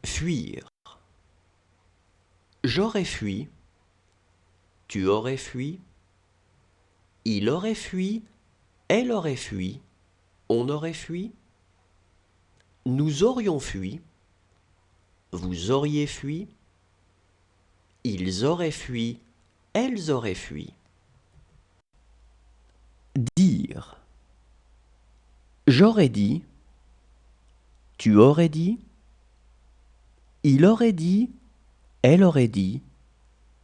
Fuir. J'aurais fui. Tu aurais fui. Il aurait fui. Elle aurait fui. On aurait fui. Nous aurions fui. Vous auriez fui. Ils auraient fui. Elles auraient fui. Dire. J'aurais dit. Tu aurais dit. Il aurait dit. Elle aurait dit.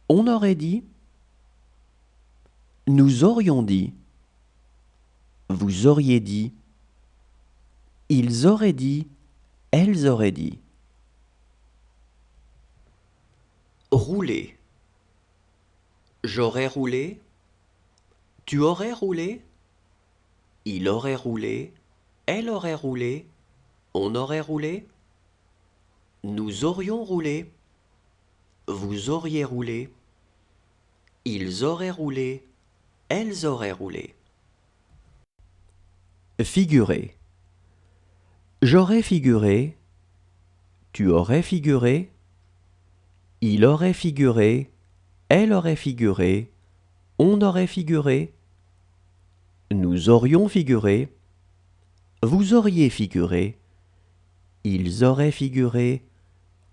On aurait dit. Nous aurions dit. Vous auriez dit. Ils auraient dit. Elles auraient dit. Rouler. J'aurais roulé. Tu aurais roulé. Il aurait roulé. Elle aurait roulé. On aurait roulé. Nous aurions roulé. Vous auriez roulé. Ils auraient roulé. Elles auraient roulé. Figurer. J'aurais figuré. Tu aurais figuré. Il aurait figuré. Elle aurait figuré. On aurait figuré. Nous aurions figuré. Vous auriez figuré. Ils auraient figuré.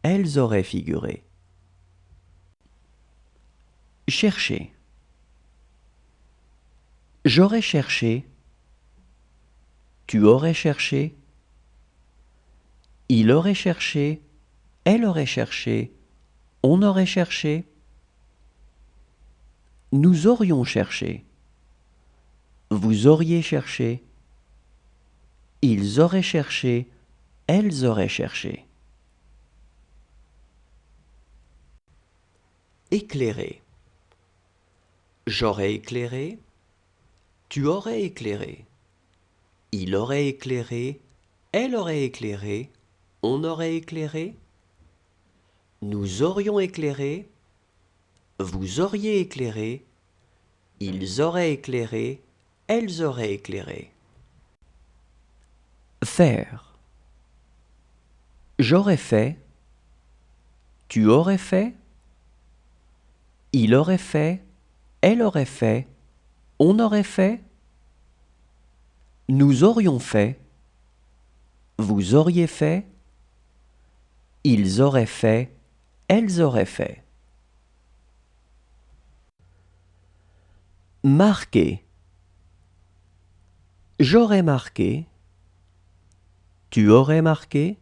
Elles auraient figuré. Chercher. J'aurais cherché. Tu aurais cherché. Il aurait cherché. Elle aurait cherché. On aurait cherché. Nous aurions cherché. Vous auriez cherché. Ils auraient cherché. Elles auraient cherché. Éclairer. J'aurais éclairé. Tu aurais éclairé. Il aurait éclairé. Elle aurait éclairé. On aurait éclairé. Nous aurions éclairé. Vous auriez éclairé. Ils auraient éclairé. Elles auraient éclairé. Faire. J'aurais fait. Tu aurais fait. Il aurait fait. Elle aurait fait. On aurait fait. Nous aurions fait. Vous auriez fait. Ils auraient fait. Elles auraient fait. Marquer. J'aurais marqué. Tu aurais marqué.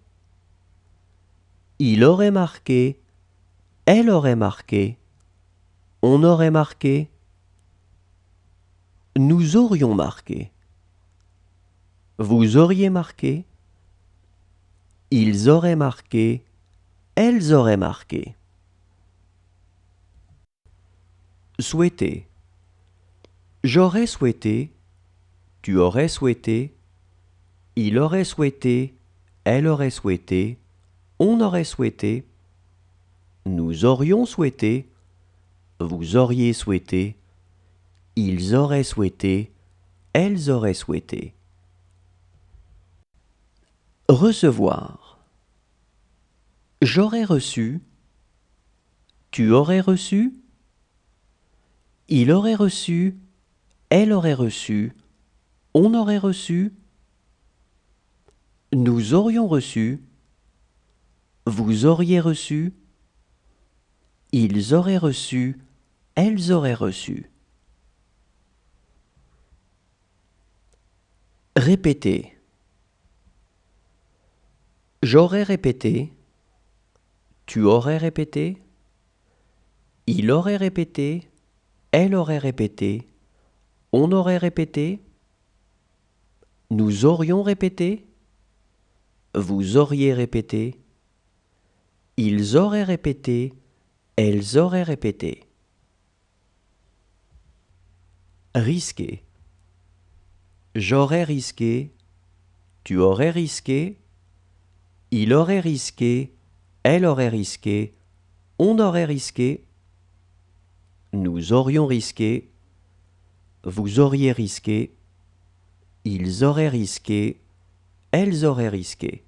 Il aurait marqué. Elle aurait marqué. On aurait marqué. Nous aurions marqué. Vous auriez marqué. Ils auraient marqué. Elles auraient marqué. Souhaiter. J'aurais souhaité. Tu aurais souhaité. Il aurait souhaité. Elle aurait souhaité. On aurait souhaité. Nous aurions souhaité. Vous auriez souhaité. Ils auraient souhaité. Elles auraient souhaité. Recevoir. J'aurais reçu. Tu aurais reçu. Il aurait reçu. Elle aurait reçu. On aurait reçu. Nous aurions reçu. Vous auriez reçu. Ils auraient reçu. Elles auraient reçu. Répéter. J'aurais répété. Tu aurais répété. Il aurait répété. Elle aurait répété. On aurait répété. Nous aurions répété. Vous auriez répété. Ils auraient répété. Elles auraient répété. Risquer. J'aurais risqué. Tu aurais risqué. Il aurait risqué. Elle aurait risqué. On aurait risqué. Nous aurions risqué. Vous auriez risqué. Ils auraient risqué. Elles auraient risqué.